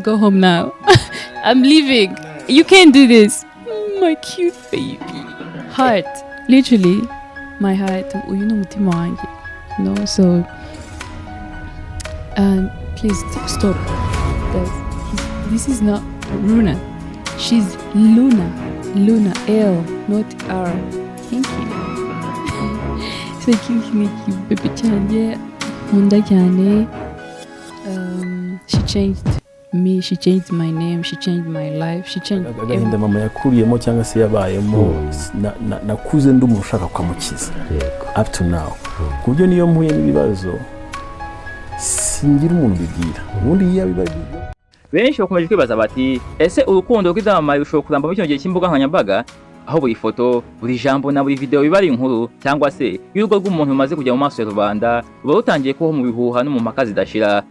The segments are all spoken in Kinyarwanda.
go home now. I'm leaving. You can't do this. My cute baby. Heart. Literally, my heart. You know, mutima wanjye. No, so please stop. Guys, this is not Luna. She's Luna. Luna. L, not R. Thank you. Thank you, baby cyane. Nkunda cyane. She changed me, she changed my name, she changed my life, she changed agahinda mama yakuriyemo cyangwa se yabayemo nakuze ndi umuntu ushaka kwamukiza up to now ku buryo niyo mpuye n'ibibazo singira umuntu bibwira ubundi yabibaye. Benshi bakomeje kwibaza bati ese urukundo rw'izamamaye rushobora kuramba muri kino gihe cy'imbuga nkoranyambaga, aho buri foto, buri jambo na buri video biba ari inkuru, cyangwa se y'urugo rw'umuntu rumaze kujya mu maso ya rubanda ruba rutangiye kubaho mu bihuha no mu mpaka zidashira.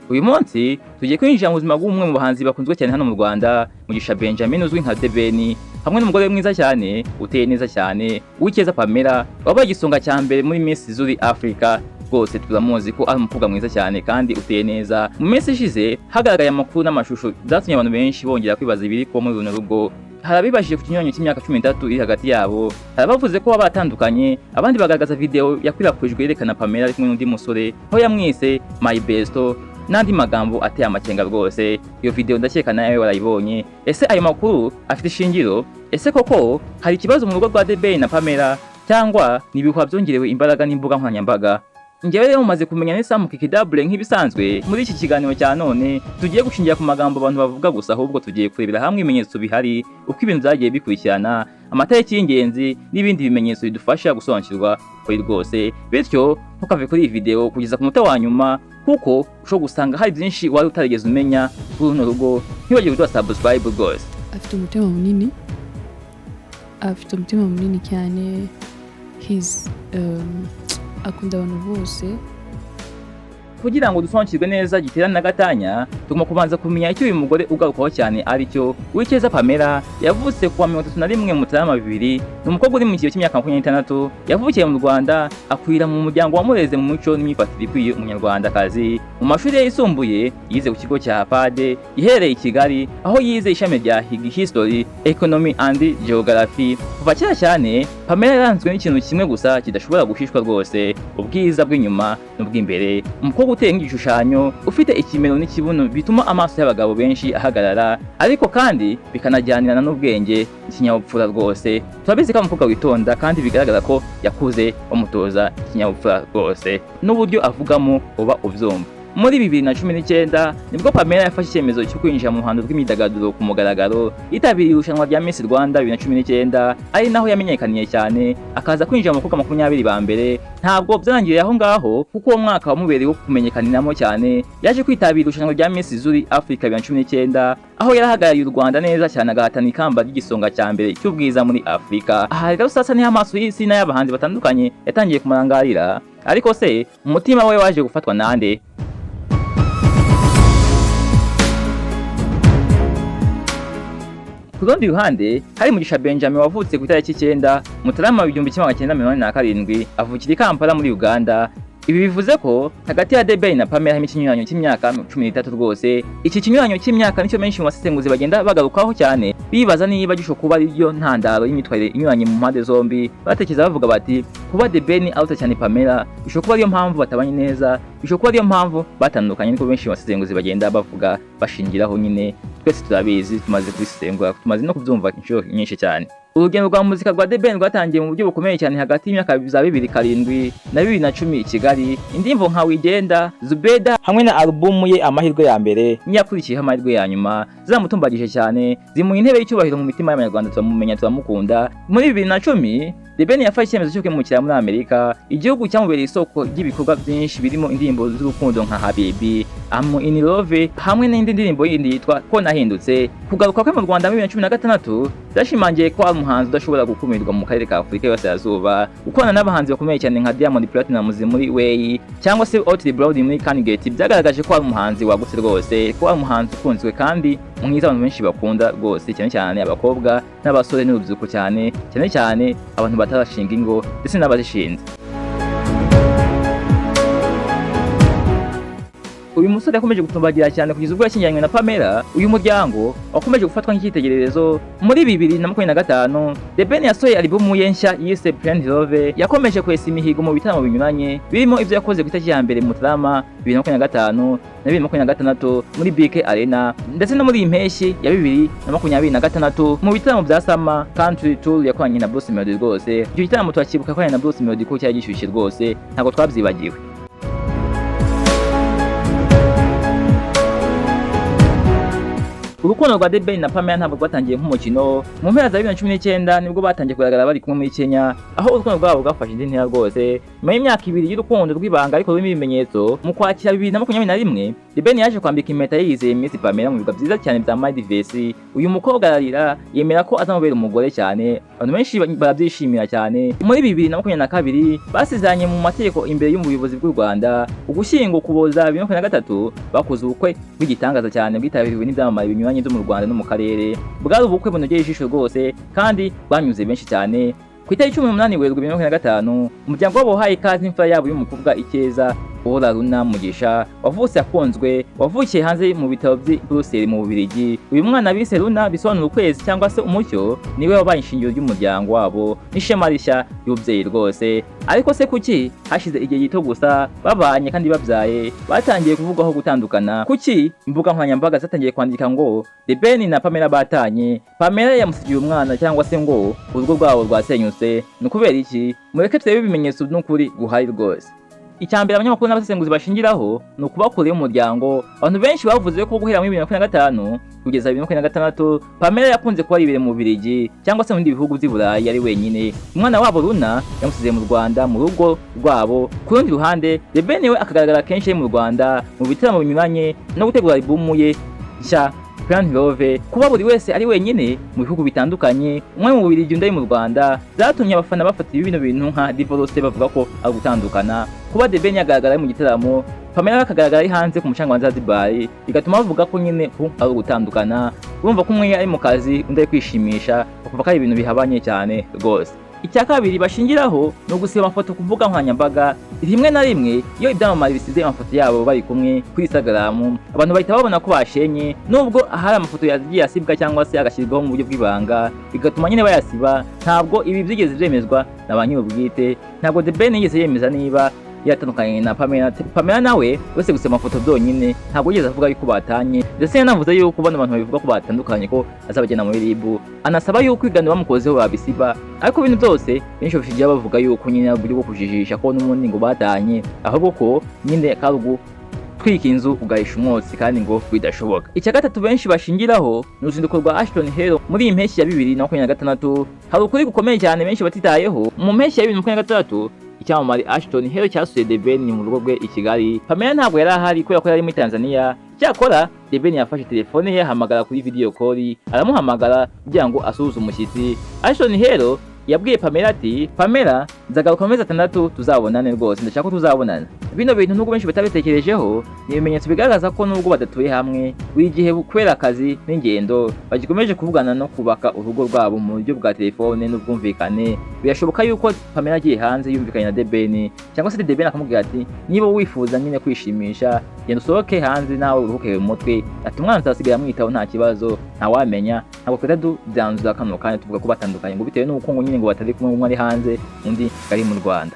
Uyu munsi tugiye kwinjira mu buzima bw'umwe mu bahanzi bakunzwe cyane hano mu Rwanda, Mugisha Benjamin uzwi nka Theben, hamwe n'umugore mwiza cyane uteye neza cyane Uwicyeza Pamella, wabaye igisonga cya mbere muri Miss Zuri Africa. Rwose turamuzi ko ari umukobwa mwiza cyane kandi uteye neza. Mu minsi ishize hagaragaye amakuru n'amashusho byatumye abantu benshi bongera kwibaza ibiri ko muri runo rugo. Harabibashije ku kinyuranyo cy'imyaka 13 iri hagati yabo, harabavuze ko baba batandukanye, abandi bagaragaza video yakwirakwijwe yerekana Pamella ari kumwe n'undi musore aho yamwise my besto n'andi magambo ateye amakenga rwose. Iyo video ndakeka nawe warayibonye. Ese ayo makuru afite ishingiro? Ese koko hari ikibazo mu rugo rwa Theben na Pamella, cyangwa nibihwa byongerewe imbaraga n'imbuga nkoranyambaga? Njyewe rero mumaze kumenya neza mu kikidabule nk'ibisanzwe muri iki kiganiro cya none tugiye gushingira ku magambo abantu bavuga gusa, ahubwo tugiye kurebera hamwe ibimenyetso bihari, uko ibintu byagiye bikurikirana, amatariki y'ingenzi n'ibindi bimenyetso bidufasha gusobanukirwa kuri rwose. Bityo ntukave kuri iyi video kugeza ku muta wa nyuma, kuko ushobora gusanga hari byinshi wari utarigeze umenya kuri runo rugo. Ntiwagire gutwa subscribe rwose. Afite umutima munini cyane. Akunda abantu bose. Kugira ngo dusobanukirwe neza giterana na gatanya, tugomba kubanza kumenya icyo uyu mugore ugarukaho cyane ari cyo. Uwicyeza Pamella yavutse kuwa 31 Mutarama 2000. Ni umukobwa uri mu kigero cy'imyaka 26. Yavukiye mu Rwanda, akwira mu muryango wamureze mu muco n'imyifatire ikwiye umunyarwandakazi. Mu mashuri yisumbuye yize ku kigo cya Pade iherereye i Kigali, aho yize ishami rya History, Economy and Geography. Kuva kera cyane Pamella yaranzwe n'ikintu kimwe gusa kidashobora gushishwa rwose: ubwiza bw'inyuma n'ubw'imbere. Umukobwa uteye nk'igishushanyo, ufite ikimero n'ikibuno bituma amaso y'abagabo benshi ahagarara, ariko kandi bikanajyanirana n'ubwenge n'ikinyabupfura rwose. Turabizi ko umukobwa witonda kandi bigaragara ko yakuze bamutoza ikinyabupfura rwose, n'uburyo avugamo uba ubyumva. Muri 2019 nibwo Pamella yafashe icyemezo cyo kwinjira mu ruhando rw'imyidagaduro ku mugaragaro, yitabiriye irushanwa rya Miss Rwanda 2019, ari naho yamenyekaniye cyane, akaza kwinjira mu bakobwa 20 ba mbere. Ntabwo byarangiriye aho ngaho, kuko uwo mwaka wamubereye wo kumenyekaniramo cyane, yaje kwitabira irushanwa rya Miss Zuri Africa 2019, aho yarahagarariye u Rwanda neza cyane, agahatana ikamba ry'igisonga cya mbere cy'ubwiza muri Afrika. Aha rero sasa niho amaso y'isi n'abahanzi batandukanye yatangiye kumurangarira, ariko se umutima we waje gufatwa nande? Ku rundi ruhande hari Mugisha Benjamin wavutse ku itariki 9 Mutarama 1987, avukira i Kampala muri Uganda. Ibi bivuze ko hagati ya Theben na Pamella hari ikinyuranyo cy'imyaka 13 rwose. Iki kinyuranyo cy'imyaka nicyo menshi mu basesenguzi bagenda bagarukaho cyane, bibaza niba gisho kuba ariyo ntandaro y'imitwarire inyuranye mu mpande zombi. Batekereza bavuga bati kuba Theben aruta cyane Pamella bisho kuba ariyo mpamvu batabanye neza, bisho kuba ariyo mpamvu batandukanye, niko benshi mu basesenguzi bagenda bavuga bashingiraho. Nyine twese turabizi, tumaze kubisengura, tumaze no kubyumva inshuro nyinshi cyane. Urugendo rwa muzika rwa Theben rwatangiye mu buryo bukomeye cyane hagati y'imyaka 2007 na 2010 i Kigali. Indirimbo nka Wigenda, Zubeda hamwe na album ye Amahirwe ya mbere n'iyakurikiyeho Amahirwe ya nyuma zamutumbagije cyane, zimuha intebe y'icyubahiro mu mitima y'Abanyarwanda. Turamumenya, turamukunda. Muri 2010 Theben yafashe icyemezo cyo kwimukira muri Amerika, igihugu cyamubereye isoko ry'ibikorwa byinshi birimo indirimbo z'urukundo nka Habibi, I'm in Love hamwe n'indi ndirimbo yindi yitwa Ko Nahindutse. Kugaruka kwe mu Rwanda muri 2016 byashimangiye ko ari umuhanzi udashobora gukumirwa mu karere ka Afurika y'Iburasirazuba, gukorana n'abahanzi bakomeye cyane nka Diamond Platnumz muri Way cyangwa se Otile Brown muri Kanigate. Byagaragaje ko ari umuhanzi wagutse rwose, ko ari umuhanzi ukunzwe kandi mwiza abantu benshi bakunda rwose, cyane cyane abakobwa n'abasore n'urubyiruko, cyane cyane abantu batarashinga ingo ndetse n'abazishinze. uyu musore yakomeje gutumbagira cyane kugeza ubwo yashyingiranywe na Pamella. Uyu muryango wakomeje gufatwa nk'icyitegererezo. Muri 2025 Theben yasohoye album ye nshya yise Plain Love, yakomeje kwesa imihigo mu bitaramo binyuranye birimo ibyo yakoze ku itariki ya mbere Mutarama 2025 na 2026 muri BK Arena, ndetse no muri iyi mpeshyi ya 2026 mu bitaramo bya Summer Country Tour yakoranye na Bruce Melody. Rwose icyo gitaramo twakibuka yakoranye na Bruce Melody ko cyari gishyushye rwose, ntabwo twabyibagiwe. Urukundo rwa Theben na Pamella ntabwo rwatangiye nk'umukino. Mu mpera za 2019 nibwo batangiye kugaragara bari kumwe muri Kenya, aho urukundo rwabo rwafashe indi ntera rwose. Nyuma y'imyaka 2 y'urukundo rw'ibanga ariko rurimo ibimenyetso, mu Kwakira 2021 Theben yaje kwambika impeta yizeye Miss Pamella mu bigo byiza cyane bya Maldives. Uyu mukobwa ararira yemera ko azamubera umugore cyane, abantu benshi barabyishimira cyane. Muri 2022 basezeranye mu mategeko imbere y'umuyobozi bw'u Rwanda. Ugushyingo Ukuboza 2023 bakoze ubukwe bw'igitangaza cyane bwitabiriwe n'ibyamamare binyuranye byo mu Rwanda no mu karere. Bwari ubukwe bunogeye ijisho rwose kandi banyuze benshi cyane. Ku itariki 18 Werurwe 2025 umuryango wabo wahaye ikaze imfura yabo y'umukobwa Uwicyeza Mugisha wavutse yakunzwe, wavukiye hanze mu bitaro by'i Bruxelles mu Bubiligi. Uyu mwana bise Luna bisobanura ukwezi cyangwa se umucyo, niwe wabaye ishingiro ry'umuryango wabo n'ishema rishya y'ubyeyi rwose. Ariko se kuki hashize igihe gito gusa babanye kandi babyaye batangiye kuvugaho gutandukana? Kuki imbuga nkoranyambaga zatangiye kwandika ngo Theben na Pamella batanye, Pamella yamusigiye umwana cyangwa se ngo urugo rwabo rwasenyutse? Ni ukubera iki? Mureke turebe ibimenyetso n'ukuri guhari rwose. Icyambere abanyamakuru n'abasesenguzi bashingiraho ni ukuba kure y'umuryango. Abantu benshi bavuze ko guhera muri 2025 kugeza 2026 Pamella yakunze kuba yibere mu Bubiligi cyangwa se mu bindi bihugu by'i Burayi ari wenyine. Umwana wabo Luna yamusize mu Rwanda mu rugo rwabo. Ku rundi ruhande Theben we akagaragara kenshi mu Rwanda mu bitaramo binyuranye no gutegura album ye nshya Plain Love. Kuba buri wese ari wenyine mu bihugu bitandukanye, umwe mu Bubiligi undi mu Rwanda, zatumye abafana bafatira ibintu nka divorce bavuga ko ari gutandukana. Kuba Theben yagaragara mu gitaramo, Pamella akagaragara ari hanze ku mucanga wa Zanzibar, bigatuma bavuga ko nyine ari gutandukana. Urumva ko umwe ari mu kazi undi ari kwishimisha, bakuvuga ko ari ibintu bihabanye cyane rwose. Icya kabiri bashingiraho no gusiba amafoto ku mbuga nkoranyambaga. Rimwe na rimwe iyo ibyamamare bisize amafoto yabo bari kumwe kuri Instagram, abantu bahita babona ko bashenye, nubwo hari amafoto yagiye asibwa cyangwa se agashyirwaho mu buryo bw'ibanga, bigatuma nyine bayasiba. Ntabwo ibi byigeze byemezwa na ba nyir'ubwite. Ntabwo Theben yigeze yemeza niba yatandukanye na Pamella. Pamella nawe wese gusa amafoto byonyine ntabwo yigeze avuga yuko batanye, ndetse yanavuze yuko bano abantu babivuga ko batandukanye ko azabagena muri RIB, anasaba yuko ibiganiro bamukozeho babisiba. Ariko ibintu byose benshi bafite bavuga yuko nyine uburyo bwo kujijisha ko n'ubundi ngo batanye, ahubwo ko nyine karugu twika inzu ugahisha umwotsi kandi ngo bidashoboka. Icya gatatu benshi bashingiraho ni uruzinduko rwa Ashton Hero muri iyi mpeshyi ya 2026. Hari ukuri gukomeye cyane benshi batitayeho. Mu mpeshyi ya 2026 icyamamare Ashton Hero cyasuye Theben mu rugo rwe i Kigali. Pamella ntabwo yari ahari kubera ko yari muri Tanzania. Cyakora Theben yafashe telefone ye ahamagara kuri video call, aramuhamagara kugira ngo asuhuze umushyitsi. Ashton Hero yabwiye Pamella ati, Pamella nzagaruka mu mezi 6 tuzabonane rwose, ndashaka ko tuzabonana. Bino bintu nubwo benshi batabitekerejeho ni ibimenyetso bigaragaza ko nubwo badatuye hamwe, buri gihe kubera akazi n'ingendo bagikomeje kuvugana no kubaka urugo rwabo mu buryo bwa telefone n'ubwumvikane. Birashoboka yuko Pamella agiye hanze yumvikanye na Theben, cyangwa se Theben akamubwira ati, niba wifuza nyine kwishimisha genda usohoke hanze nawe uruhuke mu mutwe, ati umwana nzasigaye amwitaho nta kibazo, ntawamenya. Ntabwo twita byanzuza kano kandi tuvuga ko batandukanye ngo bitewe n'uko ngo nyine ngo batari kumwe, umwe ari hanze undi ari mu Rwanda.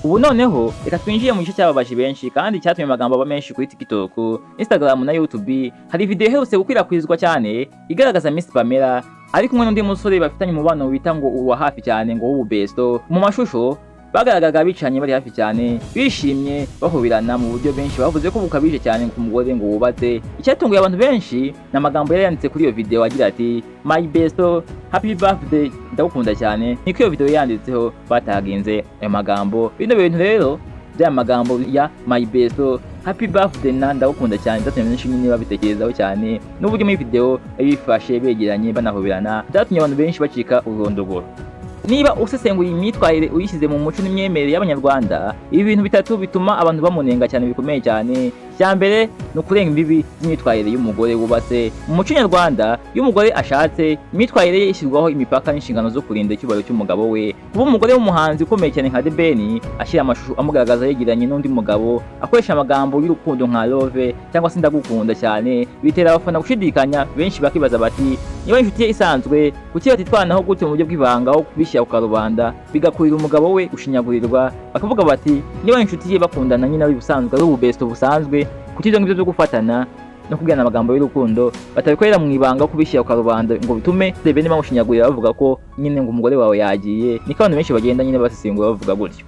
Ubu noneho reka twinjiye mu gice cyababaje benshi kandi cyatumye amagambo aba menshi kuri TikTok, Instagram na YouTube. Hari video iherutse gukwirakwizwa cyane igaragaza Miss Pamella ari kumwe n'undi musore bafitanye umubano wita ngo uwa hafi cyane ngo w'ububesto. Mu mashusho bagaragaga bicanye bari hafi cyane, bishimye bahubirana mu buryo benshi bavuze ko bukabije cyane ku mugore ngo wubatse. Icyatunguye abantu benshi n'amagambo yari yanditse kuri iyo video agira ati, my besto happy birthday ndagukunda cyane. Niko iyo video yanditseho bataginze ayo magambo. Bino bintu rero bya magambo ya my besto happy birthday na ndagukunda cyane byatumye benshi nyine babitekerezaho cyane, n'uburyo muri video bifashe begeranye banahubirana byatumye abantu benshi bacika urondogoro. Niba usesenguye imyitwarire uyishyize mu muco n'imyemerere y'Abanyarwanda, ibi bintu bitatu bituma abantu bamunenga cyane bikomeye cyane. Icya mbere ni ukurenga imbibi z'imyitwarire y'umugore wubatse. Mu muco nyarwanda iyo umugore ashatse imyitwarire ye ishyirwaho imipaka n'inshingano zo kurinda icyubahiro cy'umugabo we. Kuba umugore w'umuhanzi ukomeye cyane nka Theben ashyira amashusho amugaragaza yegeranye n'undi mugabo akoresha amagambo y'urukundo nka love cyangwa se ndagukunda cyane, bitera abafana gushidikanya. Benshi bakibaza bati niba inshuti ye isanzwe kuki batitwanaho gutyo mu buryo bw'ibanga aho kubishyira ku karubanda bigakurira umugabo we gushinyagurirwa. Bakavuga bati niba inshuti ye bakundana nyine ari ubusanzwe ari ububesto busanzwe, kuki ibyo ngibyo byo gufatana no kubwirana amagambo y'urukundo batabikorera mu ibanga aho kubishyira ku karubanda ngo bitume Theben bamushinyagurira bavuga ko nyine ngo umugore wawe yagiye. Niko abantu benshi bagenda nyine basesengura bavuga gutyo.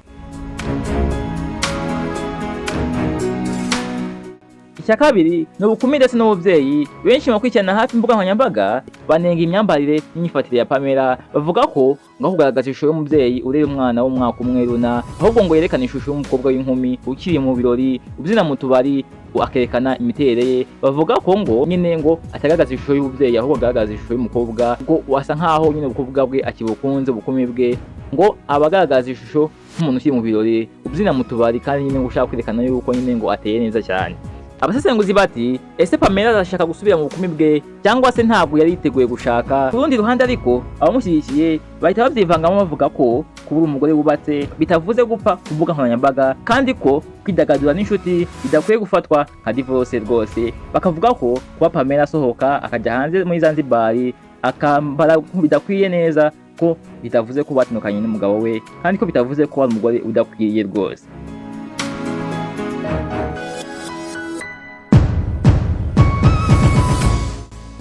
Icya kabiri ni ubukumi ndetse n'ububyeyi. Benshi mu bakurikirana hafi imbuga nkoranyambaga banenga imyambarire n'imyifatire ya Pamella, bavuga ko ngo kugaragaza ishusho y'umubyeyi urera umwana w'umwaka umwe runa, ahubwo ngo yerekane ishusho y'umukobwa w'inkumi ukiri mu birori ubyina mu tubari akerekana imiterere ye. Bavuga ko ngo nyine ngo atagaragaza ishusho y'ububyeyi ahubwo agaragaza ishusho y'umukobwa, ngo wasa nkaho nyine ubukobwa bwe akibukunze ubukumi bwe, ngo abagaragaza ishusho nk'umuntu ukiri mu birori ubyina mu tubari kandi nyine ngo ushaka kwerekana yuko nyine ngo ateye neza cyane. Abasesenguzi bati ese Pamella arashaka gusubira mu bukumi bwe cyangwa se ntabwo yari yiteguye gushaka? Ku rundi ruhande ariko abamushyigikiye bahita babyivangamo bavuga ko kuba umugore wubatse bitavuze gupfa ku mbuga nkoranyambaga, kandi ko kwidagadura n'inshuti bidakwiye gufatwa nka divorce rwose. Bakavuga ko kuba Pamella asohoka akajya hanze muri Zanzibar akambara bidakwiye neza ko bitavuze ko batandukanye n'umugabo we, kandi ko bitavuze ko ari umugore udakwiye rwose.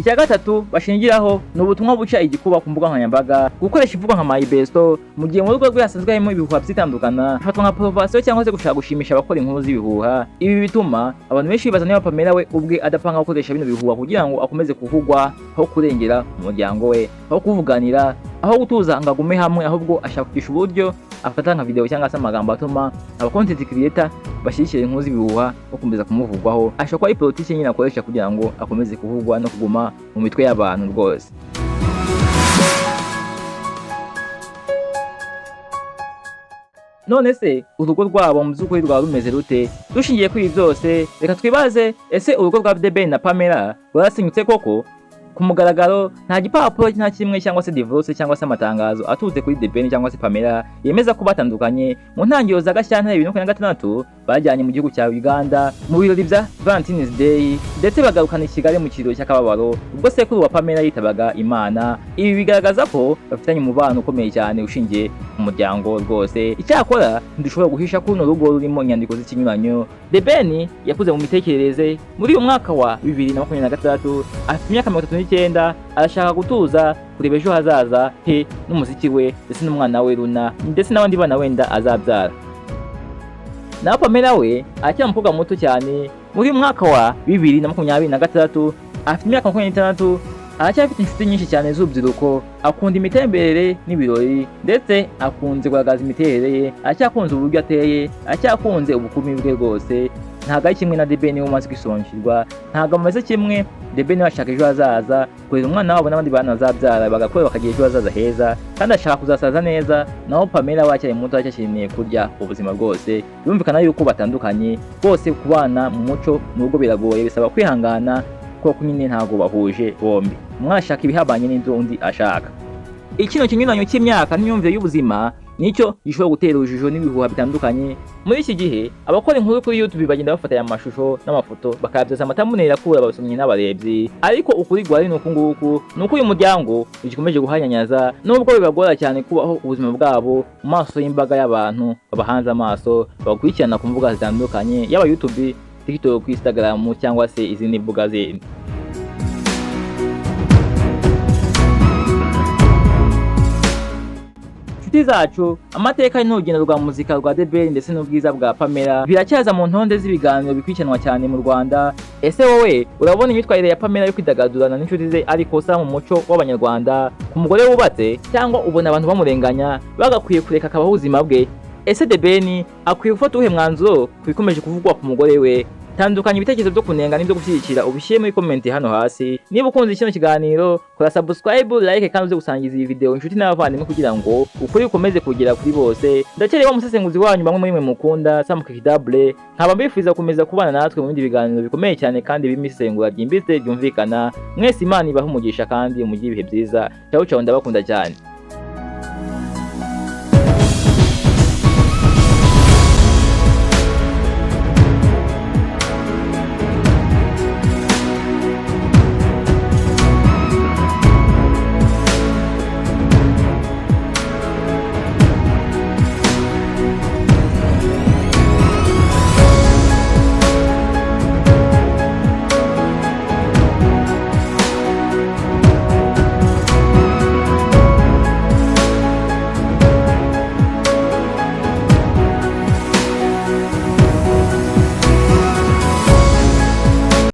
Icya gatatu bashingiraho ni ubutumwa buca igikuba ku mbuga nkoranyambaga, gukoresha imvugo nka my besto mu gihe mu rugo rwe hasanzwe harimo ibihuha byitandukana bifatwa nka provocation cyangwa se gushaka gushimisha abakora inkuru z'ibihuha. Ibi bituma abantu benshi bibaza niba Pamella we ubwe adapanga gukoresha bino bihuha kugira ngo akomeze kuvugwa, aho kurengera umuryango we, aho kuvuganira, aho gutuza ngo agume hamwe, ahubwo ashakisha uburyo afata nka video cyangwa se amagambo atuma aba content creator bashyigikira inkuru z'ibihuha bakomeza kumuvugwaho. Ashobora ari politician nyine akoresha kugira ngo akomeze kuvugwa no kuguma mu mitwe y'abantu rwose. None se urugo rwabo mu by'ukuri rwaba rumeze rute? Dushingiye kuri ibi byose reka twibaze, ese urugo rwa Theben na Pamella rwarasinyutse koko? Ku mugaragaro nta gipapuro nta kimwe cyangwa se divorce cyangwa se amatangazo aturutse kuri Theben cyangwa se Pamella yemeza ko batandukanye. Mu ntangiriro za Gashyantare 2026 bajyanye mu gihugu cya Uganda mu birori bya Valentine's Day, ndetse bagarukana i Kigali mu kirori cy'akababaro ubwo sekuru wa Pamella yitabaga Imana. Ibi bigaragaza ko bafitanye umubano ukomeye cyane ushingiye ku muryango rwose. Icyakora ntidushobora guhisha ko runo rugo rurimo inyandiko z'ikinyuranyo. Theben yakuze mu mitekerereze. Muri uyu mwaka wa 2026 afite imyaka 39, arashaka gutuza, kureba ejo hazaza he n'umuziki we ndetse n'umwana we Runa ndetse n'abandi bana wenda azabyara. Naho Pamella we akiri umukobwa muto cyane. Muri uyu mwaka wa 2026 afite imyaka 26, aracyafite inshuti nyinshi cyane z'urubyiruko, akunda imitemberere n'ibirori ndetse akunze kugaragaza imiterere ye, aracyakunze uburyo ateye, aracyakunze ubukumi bwe rwose. Ntabwo ari kimwe na Theben umaze kwisobanukirwa, ntabwo ameze kimwe. Theben bashaka ejo hazaza, kurera umwana wabo n'abandi bana bazabyara bagakora bakagira ejo hazaza heza, kandi ashaka kuzasaza neza. Naho Pamella wacyari muto acyakeneye kurya ubuzima rwose. Birumvikana yuko batandukanye bose. Kubana mu muco mu rugo biragoye, bisaba kwihangana kuko nyine ntabwo bahuje bombi, mwashaka ibihabanye n'ibyo undi ashaka. Ikino kinyuranyo cy'imyaka n'imyumvire y'ubuzima nicyo gishobora gutera urujijo n'ibihuha bitandukanye. Muri iki gihe abakora inkuru kuri YouTube bagenda bafata aya mashusho n'amafoto bakabyaza amatamunera kura abasomyi n'abarebyi, ariko ukuri gwari nuko nguku nuko uyu muryango ugikomeje guhanyanyaza, nubwo bibagora cyane kubaho ubuzima bwabo mu maso y'imbaga y'abantu babahanze amaso bakurikirana ku mbuga zitandukanye, yaba YouTube, TikTok, Instagram cyangwa se izindi mbuga zindi. Inshuti zacu, amateka y'urugendo rwa muzika rwa Theben ndetse n'ubwiza bwa Pamella biracyaza mu ntonde z'ibiganiro bikurikiranwa cyane mu Rwanda. Ese wowe urabona imyitwarire ya Pamella yo kwidagadurana n'inshuti ze ari kosa mu muco w'Abanyarwanda ku mugore wubatse, cyangwa ubona abantu bamurenganya bagakwiye kureka akabaho ubuzima bwe? Ese Theben akwiye gufata uhe mwanzuro kwikomeje kuvugwa ku mugore we? tandukanya ibitekerezo byo kunenga n'ibyo gushyigikira ubishyire muri comment hano hasi. Niba ukunze kino kiganiro kora subscribe, like kandi uze gusangiza iyi video inshuti n'abavandimwe kugira ngo ukuri ukomeze kugera kuri bose. Ndacyari wa musesenguzi wanyu bamwe muri mwe mukunda samukidable, nkaba mbifuza kumeza kubana natwe mu bindi biganiro bikomeye cyane kandi bimisengura ryimbitse byumvikana. Mwese Imana ibahe umugisha kandi mugire ibihe byiza. Ciao ciao, ndabakunda cyane.